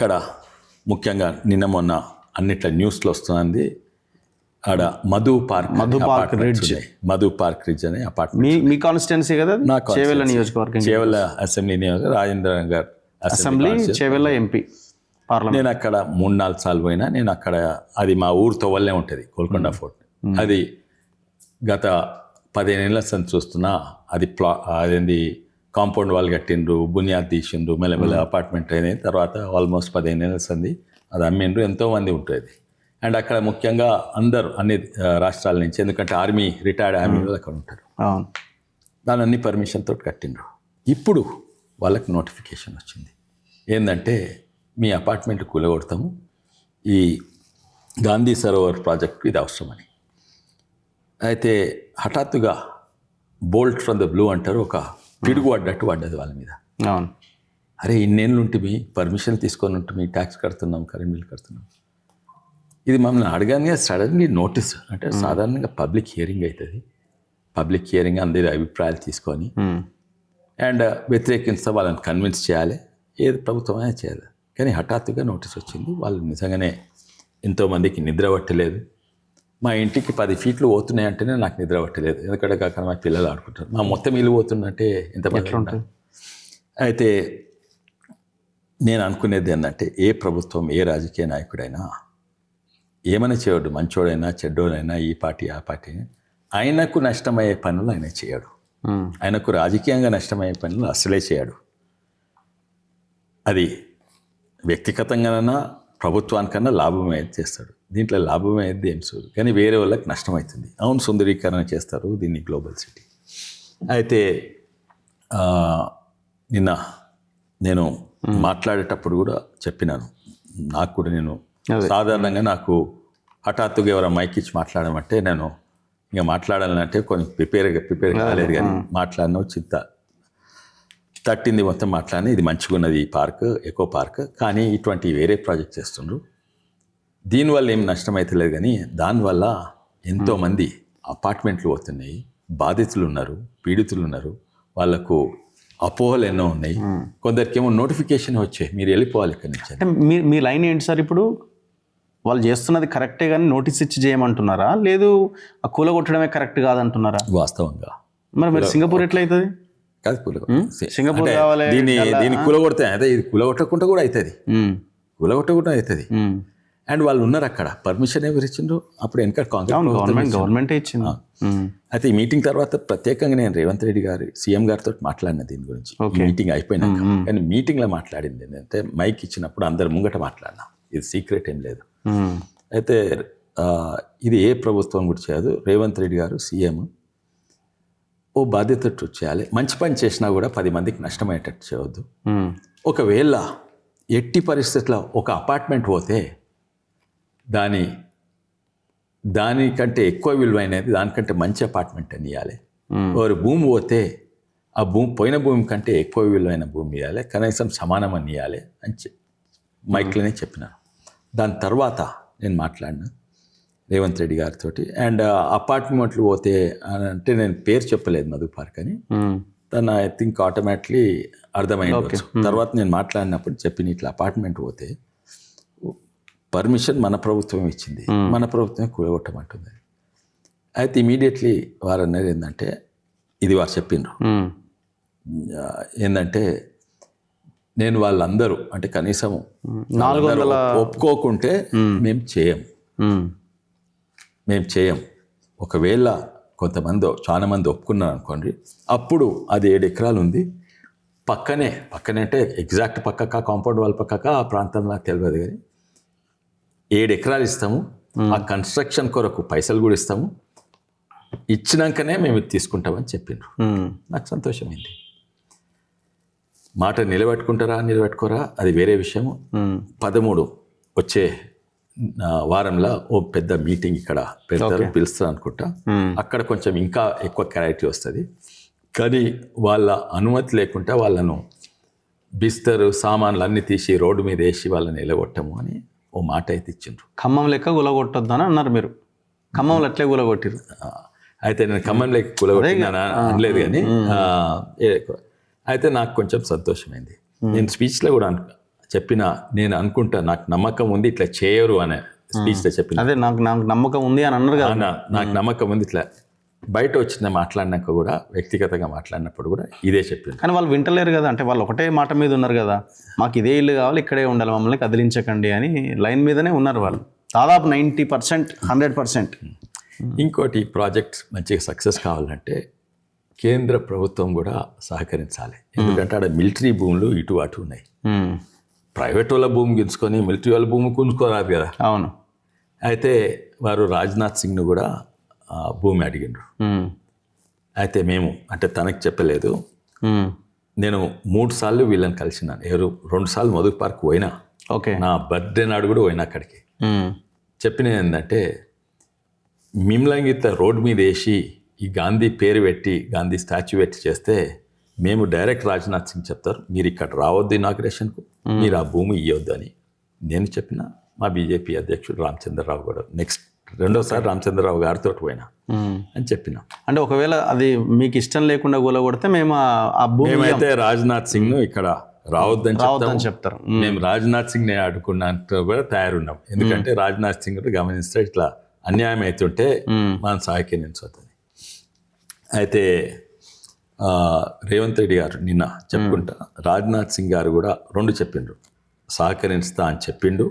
అక్కడ ముఖ్యంగా నిన్న మొన్న అన్నిట్ల న్యూస్లో వస్తుంది. ఆడ మధు పార్క్ రిడ్జ్ అనే అపార్ట్మెంట్. మీ కాన్స్టిట్యున్సీ కదా? చేవెళ్ళ నియోజకవర్గం, చేవెళ్ళ అసెంబ్లీ నియోజకవర్గం, Rajendra Nagar assembly, Chevella MP parliament. నేను అక్కడ 3-4 సార్లు పోయినా. నేను అక్కడ అది మా ఊరితో వల్లే ఉంటుంది గోల్కొండ ఫోర్ట్. అది గత 15 ఏళ్ళ సంది చూస్తున్నా. అది అదేంది కాంపౌండ్ వాల్ కట్టిండ్రు, బునియాద్ తీసిండ్రు, మెల్లమెల్ల అపార్ట్మెంట్ అయినాయి. తర్వాత ఆల్మోస్ట్ 15 ఏళ్ళ సంది అది అమ్మిండ్రు. ఎంతోమంది ఉంటుంది. అండ్ అక్కడ ముఖ్యంగా అందరూ అన్ని రాష్ట్రాల నుంచి, ఎందుకంటే రిటైర్డ్ ఆర్మీ వాళ్ళు అక్కడ ఉంటారు. దాని అన్ని పర్మిషన్తో కట్టిండ్రు. ఇప్పుడు వాళ్ళకి నోటిఫికేషన్ వచ్చింది ఏంటంటే మీ అపార్ట్మెంట్ కూలగొడతాము, ఈ గాంధీ సరోవర్ ప్రాజెక్టు ఇది అవసరమని. అయితే హఠాత్తుగా బోల్ట్ ఫ్రమ్ ద బ్లూ అంటారు, ఒక పిడుగు పడ్డట్టు పడ్డది వాళ్ళ మీద. అరే ఇన్నేళ్ళు ఉంటుంది, పర్మిషన్ తీసుకొని ఉంటుంది, ట్యాక్స్ కడుతున్నాం, కరెంట్ బిల్ కడుతున్నాం. ఇది మమ్మల్ని అడగానే సడన్లీ నోటీస్. అంటే సాధారణంగా పబ్లిక్ హియరింగ్ అవుతుంది. పబ్లిక్ హియరింగ్ అందరి అభిప్రాయాలు తీసుకొని అండ్ వ్యతిరేకిస్తే వాళ్ళని కన్విన్స్ చేయాలి, ఏది ప్రభుత్వమైనా చేయాలి. కానీ హఠాత్తుగా నోటీస్ వచ్చింది. వాళ్ళు నిజంగానే ఎంతోమందికి నిద్ర పట్టలేదు. మా ఇంటికి 10 ఫీట్లు పోతున్నాయంటేనే నాకు నిద్ర పట్టలేదు. ఎందుకంటే అక్కడ మా పిల్లలు ఆడుకుంటారు. మా మొత్తం ఇల్లు పోతుందంటే ఎంత బాగా ఉంటుంది. అయితే నేను అనుకునేది ఏంటంటే ఏ ప్రభుత్వం, ఏ రాజకీయ నాయకుడైనా ఏమైనా చేయడు, మంచోడైనా చెడ్డోడైనా, ఈ పార్టీ ఆ పార్టీ, ఆయనకు నష్టమయ్యే పనులు ఆయన చేయడు. ఆయనకు రాజకీయంగా నష్టమయ్యే పనులు అసలే చేయడు. అది వ్యక్తిగతంగానైనా ప్రభుత్వానికన్నా లాభమయ్యేది చేస్తాడు. దీంట్లో లాభమయ్యేది ఏం చూడు, కానీ వేరే వాళ్ళకి నష్టమవుతుంది. అవును, సుందరీకరణ చేస్తారు దీన్ని, గ్లోబల్ సిటీ. అయితే నిన్న నేను మాట్లాడేటప్పుడు కూడా చెప్పినాను, నాకు కూడా నేను సాధారణంగా నాకు హఠాత్తుగా ఎవరైనా మైక్ ఇచ్చి మాట్లాడమంటే నేను ఇంకా మాట్లాడాలంటే కొంచెం ప్రిపేర్ కాలేదు. కానీ మాట్లాడిన చింత తట్టింది మొత్తం మాట్లాడిన. ఇది మంచిగా ఉన్నది ఈ పార్క్, ఎకో పార్క్, కానీ ఇటువంటి వేరే ప్రాజెక్ట్ చేస్తుండ్రు. దీనివల్ల ఏం నష్టం అవుతలేదు, కానీ దానివల్ల ఎంతోమంది అపార్ట్మెంట్లు పోతున్నాయి, బాధితులు ఉన్నారు, పీడితులు ఉన్నారు, వాళ్ళకు అపోహలు ఎన్నో ఉన్నాయి. కొందరికి ఏమో నోటిఫికేషన్ వచ్చాయి, మీరు వెళ్ళిపోవాలి ఇక్కడి నుంచి. అంటే మీ లైన్ ఏంటి సార్? ఇప్పుడు వాళ్ళు చేస్తున్నది కరెక్టే కానీ నోటీస్ ఇచ్చి చేయమంటున్నారా, లేదు ఆ కూలగొట్టడమే కరెక్ట్ కాదంటున్నారా? వాస్తవంగా మరి సింగపూర్ ఎట్లయితుంది? కాదు, సింగపూర్ కావాలి, దీన్ని కూలగొడితే అదే ఇది కూలగొట్టకుండా కూడా అవుతుంది, కూలగొట్టకుండా అవుతుంది. అండ్ వాళ్ళు ఉన్నారు అక్కడ, పర్మిషన్ ఎవరు ఇచ్చిండ్రు? అప్పుడు వెనక గవర్నమెంట్ ఇచ్చింది. అయితే ఈ మీటింగ్ తర్వాత ప్రత్యేకంగా నేను రేవంత్ రెడ్డి గారు సీఎం గారితో మాట్లాడిన దీని గురించి. మీటింగ్ అయిపోయినాక, కానీ మీటింగ్లో మాట్లాడింది ఏంటంటే మైక్ ఇచ్చినప్పుడు అందరు ముంగట మాట్లాడినా, ఇది సీక్రెట్ ఏం లేదు. అయితే ఇది ఏ ప్రభుత్వం కూడా చేయదు. రేవంత్ రెడ్డి గారు సీఎం ఓ బాధ్యతతో చేయాలి. మంచి పని చేసినా కూడా 10 మందికి నష్టమయ్యేటట్టు చేయవద్దు. ఒకవేళ ఎట్టి పరిస్థితుల్లో ఒక అపార్ట్మెంట్ పోతే దానికంటే ఎక్కువ విలువైనది, దానికంటే మంచి అపార్ట్మెంట్ అని ఇవ్వాలి. ఒక భూమి పోతే ఆ పోయిన భూమి కంటే ఎక్కువ విలువైన భూమి ఇవ్వాలి, కనీసం సమానం అని ఇవ్వాలి అని మైక్లోనే చెప్పినాను. దాని తర్వాత నేను మాట్లాడిన రేవంత్ రెడ్డి గారితో. అండ్ అపార్ట్మెంట్లు పోతే అంటే నేను పేరు చెప్పలేదు, మధు పార్క్ అని. తను ఐ థింక్ ఆటోమేటిక్లీ అర్థమైంది. తర్వాత నేను మాట్లాడినప్పుడు చెప్పిన ఇట్లా అపార్ట్మెంట్ పోతే పర్మిషన్ మన ప్రభుత్వం ఇచ్చింది, మన ప్రభుత్వమే కూలగొట్టమంటుంది. అయితే ఇమీడియట్లీ వారు అన్నది ఏంటంటే, ఇది వారు చెప్పిండ్రు ఏంటంటే, నేను వాళ్ళందరూ అంటే కనీసం 400 ఒప్పుకోకుంటే మేము చేయం. ఒకవేళ చాలా మంది ఒప్పుకున్నారు అనుకోండి, అప్పుడు అది 7 ఎకరాలు ఉంది, పక్కనే అంటే ఎగ్జాక్ట్ పక్కక, కాంపౌండ్ వాల్ పక్కక ఆ ప్రాంతం నాకు తెలియదు, కానీ 7 ఎకరాలు ఇస్తాము. ఆ కన్స్ట్రక్షన్ కొరకు పైసలు కూడా ఇస్తాము, ఇచ్చినాకనే మేము ఇది తీసుకుంటామని చెప్పిండ్రు. నాకు సంతోషమైంది. మాట నిలబెట్టుకోరా అది వేరే విషయము. 13 వచ్చే వారంలో ఓ పెద్ద మీటింగ్ ఇక్కడ పిలుస్తారు అనుకుంటా. అక్కడ కొంచెం ఇంకా ఎక్కువ క్లారిటీ వస్తుంది. కానీ వాళ్ళ అనుమతి లేకుండా వాళ్ళను బిస్తరు సామాన్లు అన్నీ తీసి రోడ్డు మీద వేసి వాళ్ళని నిలగొట్టము అని ఓ మాట అయితే ఇచ్చిండ్రు. ఖమ్మం లెక్క గులగొట్టొద్దు అని అన్నారు మీరు. ఖమ్మంలో అట్లే గులగొట్టిరు. అయితే నేను ఖమ్మం లెక్క గులగొట్టినా అనలేదు, కానీ అయితే నాకు కొంచెం సంతోషమైంది. నేను స్పీచ్లో కూడా చెప్పిన నేను అనుకుంటా నాకు నమ్మకం ఉంది ఇట్లా చేయరు అనే స్పీచ్లో చెప్పిన అదే నాకు నమ్మకం ఉంది అని అన్నారు కదా. నాకు నమ్మకం ఉంది ఇట్లా బయట వచ్చిన మాట్లాడినాక కూడా వ్యక్తిగతంగా మాట్లాడినప్పుడు కూడా ఇదే చెప్పింది. కానీ వాళ్ళు వింటలేరు కదా, అంటే వాళ్ళు ఒకటే మాట మీద ఉన్నారు కదా, మాకు ఇదే ఇల్లు కావాలి, ఇక్కడే ఉండాలి, మమ్మల్ని కదిలించకండి అని లైన్ మీదనే ఉన్నారు వాళ్ళు దాదాపు 90%, 100%. ఇంకోటి ప్రాజెక్ట్ మంచిగా సక్సెస్ కావాలంటే కేంద్ర ప్రభుత్వం కూడా సహకరించాలి. ఎందుకంటే ఆడ మిలిటరీ భూములు ఇటు అటు ఉన్నాయి. ప్రైవేట్ వాళ్ళ భూమి గుంజుకొని మిలిటరీ వాళ్ళ భూమి గుంజుకోరాదు కదా. అవును. అయితే వారు రాజ్నాథ్ సింగ్ను కూడా భూమి అడిగిండ్రు. అయితే మేము అంటే తనకు చెప్పలేదు. నేను 3 సార్లు వీళ్ళని కలిసినాను. 2 సార్లు మధుక్ పార్క్ పోయినా. ఓకే. నా బర్త్డే నాడు కూడా పోయినా అక్కడికి. చెప్పిన ఏంటంటే మిమ్లంగిత రోడ్ మీద వేసి ఈ గాంధీ పేరు పెట్టి గాంధీ స్టాచ్యూ పెట్టి చేస్తే మేము డైరెక్ట్ రాజ్నాథ్ సింగ్ చెప్తారు మీరు ఇక్కడ రావద్దు ఇనాగ్రేషన్కు, మీరు ఆ భూమి ఇవ్వద్దు అని నేను చెప్పిన. మా బీజేపీ అధ్యక్షుడు రామచంద్రరావు కూడా నెక్స్ట్ 2వ సారి రామచంద్రరావు గారితో పోయినా అని చెప్పిన. అంటే ఒకవేళ అది మీకు ఇష్టం లేకుండా కూలగొడితే మేము ఆ భూమి మేమైతే రాజ్నాథ్ సింగ్ను ఇక్కడ రావద్దని చెప్తారు. మేము రాజ్నాథ్ సింగ్ నేను అడుకున్నట్టు కూడా తయారున్నాం. ఎందుకంటే రాజ్నాథ్ సింగ్ గమనిస్తే ఇట్లా అన్యాయం అవుతుంటే మనం సహకరించవుతుంది. అయితే రేవంత్ రెడ్డి గారు నిన్న చెప్పుకుంటా రాజ్నాథ్ సింగ్ గారు కూడా 2 చెప్పిండ్రు, సహకరిస్తా అని చెప్పిండు.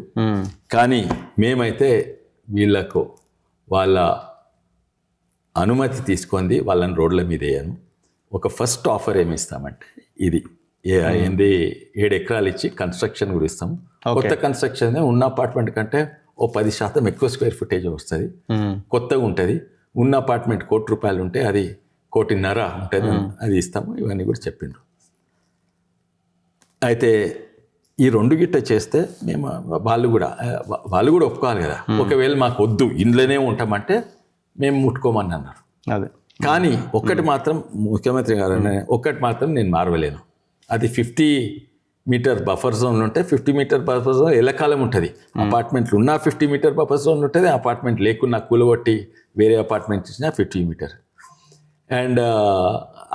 కానీ మేమైతే వీళ్ళకు వాళ్ళ అనుమతి తీసుకుంది వాళ్ళని రోడ్ల మీద వేయను. ఒక ఫస్ట్ ఆఫర్ ఏమి ఇస్తామంటే ఇది ఏంది 7 ఎకరాలు ఇచ్చి కన్స్ట్రక్షన్ కూడా ఇస్తాం. కొత్త కన్స్ట్రక్షన్ ఉన్న అపార్ట్మెంట్ కంటే ఓ 10% ఎక్కువ స్క్వేర్ ఫుటేజ్ వస్తుంది, కొత్తగా ఉంటుంది. ఉన్న అపార్ట్మెంట్ ₹1,00,00,000 ఉంటే అది 1,50,00,000 ఉంటుంది, అది ఇస్తాము. ఇవన్నీ కూడా చెప్పిండ్రు. అయితే ఈ 2 గిట్ట చేస్తే మేము వాళ్ళు కూడా ఒప్పుకోవాలి కదా. ఒకవేళ మాకు వద్దు ఇంట్లోనే ఉంటామంటే మేము ముట్టుకోమని అన్నారు. అదే. కానీ ఒక్కటి మాత్రం ముఖ్యమంత్రి గారు ఒక్కటి మాత్రం నేను మారవలేను. అది 50 మీటర్ బఫర్ జోన్ ఉంటే 50 మీటర్ బఫర్ జోన్ ఎల్లకాలం ఉంటుంది. అపార్ట్మెంట్లు ఉన్నా 50 మీటర్ బఫర్ జోన్ ఉంటుంది, అపార్ట్మెంట్ లేకున్నా కూలగొట్టి వేరే అపార్ట్మెంట్ ఇచ్చినా 50 మీటర్. అండ్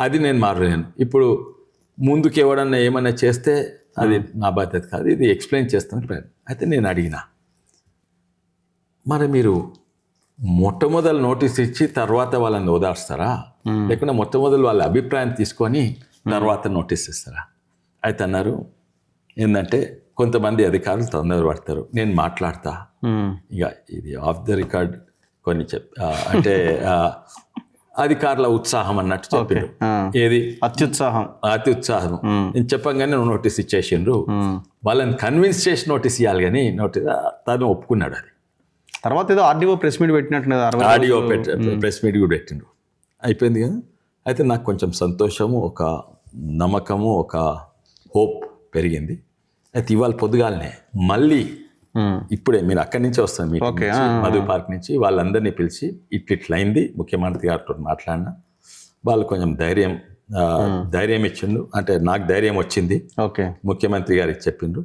అది నేను మారలేను. ఇప్పుడు ముందుకు ఎవడన్నా ఏమన్నా చేస్తే అది నా బాధ్యత కాదు, ఇది ఎక్స్ప్లెయిన్ చేస్తాను. అయితే నేను అడిగిన, మరి మీరు మొట్టమొదలు నోటీస్ ఇచ్చి తర్వాత వాళ్ళని ఓదార్స్తారా, లేకుంటే మొట్టమొదలు వాళ్ళ అభిప్రాయం తీసుకొని తర్వాత నోటీస్ ఇస్తారా? అయితే అన్నారు ఏంటంటే కొంతమంది అధికారులు తొందర పడతారు, నేను మాట్లాడతా. ఇక ఇది ఆఫ్ ద రికార్డ్ కొన్ని అంటే అధికారుల ఉత్సాహం అన్నట్టు చెప్పిండ్రు. ఏది అత్యుత్సాహం నేను చెప్పంగానే నోటీస్ ఇచ్చేసిండ్రు. వాళ్ళని కన్విన్స్ చేసి నోటీస్ ఇవ్వాలి కానీ నోటీస్ తను ఒప్పుకున్నాడు. అది తర్వాత ఏదో ఆర్డీఓ ప్రెస్ మీట్ పెట్టినట్టు ఆడియో ప్రెస్ మీట్ కూడా పెట్టిండ్రు. అయిపోయింది కదా. అయితే నాకు కొంచెం సంతోషము, ఒక నమ్మకము, ఒక హోప్ పెరిగింది. అయితే ఇవాళ పొద్దుగాలనే మళ్ళీ ఇప్పుడే మీరు అక్కడి నుంచి వస్తాను మీటింగ్ మధు పార్క్ నుంచి వాళ్ళందరినీ పిలిచి ఇట్లయింది ముఖ్యమంత్రి గారితో మాట్లాడినా. వాళ్ళు కొంచెం ధైర్యం ఇచ్చిండు, అంటే నాకు ధైర్యం వచ్చింది. ముఖ్యమంత్రి గారికి చెప్పిండ్రు.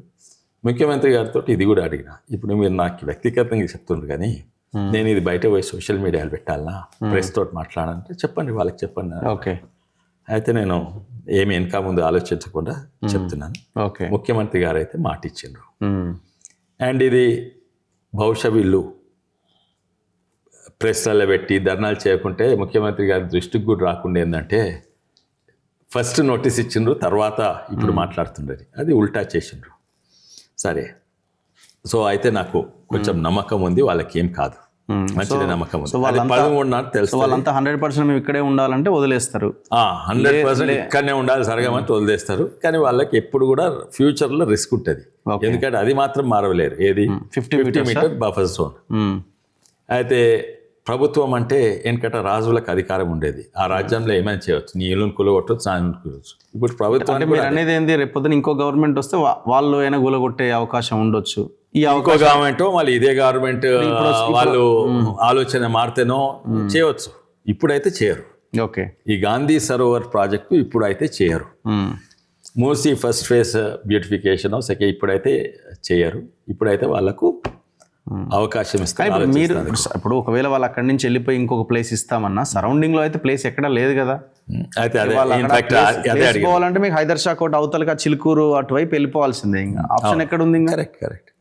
ముఖ్యమంత్రి గారితో ఇది కూడా అడిగిన, ఇప్పుడు మీరు నాకు వ్యక్తిగతంగా చెప్తుండ్రు కానీ నేను ఇది బయట పోయి సోషల్ మీడియాలో పెట్టాలనా, ప్రెస్ తోటి మాట్లాడాలంటే చెప్పండి, వాళ్ళకి చెప్పండి. అయితే నేను ఏమి వెనక ముందు ఆలోచించకుండా చెప్తున్నాను. ముఖ్యమంత్రి గారు అయితే మాట ఇచ్చిండ్రు. అండ్ ఇది బహుశా వీళ్ళు ప్రెస్లలో పెట్టి ధర్నాలు చేయకుంటే ముఖ్యమంత్రి గారి దృష్టికి కూడా రాకుండా ఏంటంటే ఫస్ట్ నోటీస్ ఇచ్చిండ్రు, తర్వాత ఇప్పుడు మాట్లాడుతుండ్రు. అది ఉల్టా చేసిండ్రు. సరే, సో అయితే నాకు కొంచెం నమ్మకం ఉంది, వాళ్ళకి ఏం కాదు, మంచిగా నమ్మకం ఉంది. 13 తెలుసు. వాళ్ళంతా 100% మేము ఇక్కడే ఉండాలంటే వదిలేస్తారు. 100% ఇక్కడనే ఉండాలి సరగమంటే వదిలేస్తారు. కానీ వాళ్ళకి ఎప్పుడు కూడా ఫ్యూచర్లో రిస్క్ ఉంటుంది. ఎందుకంటే అది మాత్రం మారవలేరు. ఏది 50 మీటర్ బఫర్ జోన్. అయితే ప్రభుత్వం అంటే వెనకట రాజులకు అధికారం ఉండేది. ఆ రాజ్యంలో ఏమైనా చేయవచ్చు, నీ ఇల్లును కూలగొట్టవచ్చు, నా ఇల్లును కూలవచ్చు. ఇప్పుడు ప్రభుత్వం అనేది ఏంది, రేపొద్దున ఇంకో గవర్నమెంట్ వస్తే వాళ్ళు అయినా కూలగొట్టే అవకాశం ఉండొచ్చు. ఇంకో గవర్నమెంట్ మళ్ళీ ఇదే గవర్నమెంట్ వాళ్ళు ఆలోచన మారితేనో చేయవచ్చు. ఇప్పుడైతే చేయరు. ఈ గాంధీ సరోవర్ ప్రాజెక్టు ఇప్పుడైతే చేయరు. మూసీ ఫస్ట్ ఫేజ్ బ్యూటిఫికేషన్ ఇప్పుడైతే చేయరు. ఇప్పుడైతే వాళ్ళకు అవకాశం ఇస్తే ఇప్పుడు మీరు ఇప్పుడు ఒకవేళ వాళ్ళు అక్కడి నుంచి వెళ్ళిపోయి ఇంకొక ప్లేస్ ఇస్తామన్నా సరౌండింగ్ లో అయితే ప్లేస్ ఎక్కడా లేదు కదా. అయితే అదే వాళ్ళు అక్కడ ఇన్ఫాక్ట్ అదే place అడిగాను. పోవాలంటే మీకు హైదర్ షా కోట అవతలకి చిలుకూరు అటువైపు వెళ్ళిపోవాల్సిందే, ఇంకా ఆప్షన్ ఎక్కడ ఉంది ఇంకా. కరెక్ట్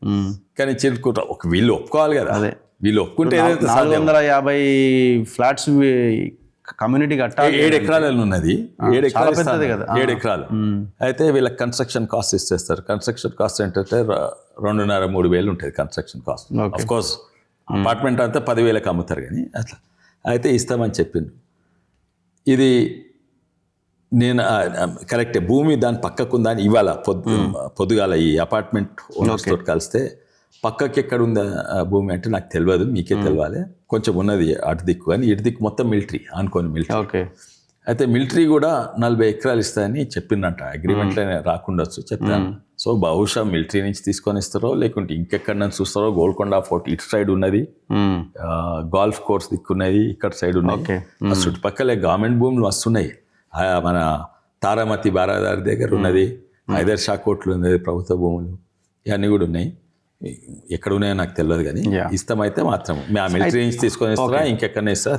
కానీ చిలుకుంటా ఒక వీళ్ళు ఒప్పుకోవాలి కదా. అదే. వీళ్ళు ఒప్పుకుంటే ఏదైతే 450 ఫ్లాట్స్ కమ్యూనిటీ కట్టాలి. 7 ఎకరాలలో ఉన్నది. 7 ఎకరాలు పెద్దది కదా. 7 ఎకరాలు అయితే వీళ్ళకి కన్స్ట్రక్షన్ కాస్ట్ ఇచ్చేస్తారు. కన్స్ట్రక్షన్ కాస్ట్ ఏంటంటే 2.5-3 వేలు ఉంటుంది construction cost. Of course apartment అంతా 10,000కి అమ్ముతారు కానీ అట్లా అయితే ఇస్తామని చెప్పింది. ఇది నేను కరెక్టే, భూమి దాని పక్కకుందని ఇవాళ పొద్దుగాల ఈ అపార్ట్మెంట్ ఓనర్స్ తోటి కలిస్తే పక్కకి ఎక్కడ ఉందా భూమి అంటే నాకు తెలియదు, మీకే తెలియాలి, కొంచెం ఉన్నది అటు దిక్కు అని. ఇటు దిక్కు మొత్తం మిలిటరీ అనుకోని మిలిటరీ. ఓకే. అయితే మిలిటరీ కూడా 40 ఎకరాలు ఇస్తాయని చెప్పిందంట. అగ్రిమెంట్లోనే రాకుండొచ్చు చెప్తాను. సో బహుశా మిలిటరీ నుంచి తీసుకొని ఇస్తారో లేకుంటే ఇంకెక్కడి నుంచి చూస్తారో. గోల్కొండ ఫోర్ట్ ఇటు సైడ్ ఉన్నది, గోల్ఫ్ కోర్స్ దిక్కున్నది, ఇక్కడ సైడ్ ఉన్నాయి. ఆ చుట్టుపక్కలే గవర్నమెంట్ భూములు వస్తున్నాయి. మన తారామతి బారాదారి దగ్గర ఉన్నది, హైదర్ షా కోట్లు ఉన్నది, ప్రభుత్వ భూములు ఇవన్నీ కూడా ఉన్నాయి. ఎక్కడ ఉన్నాయో నాకు తెలియదు కానీ ఇష్టమైతే మాత్రం మిలిటరీ నుంచి తీసుకొని ఇస్తారా ఇంకెక్కడనే ఇస్తారా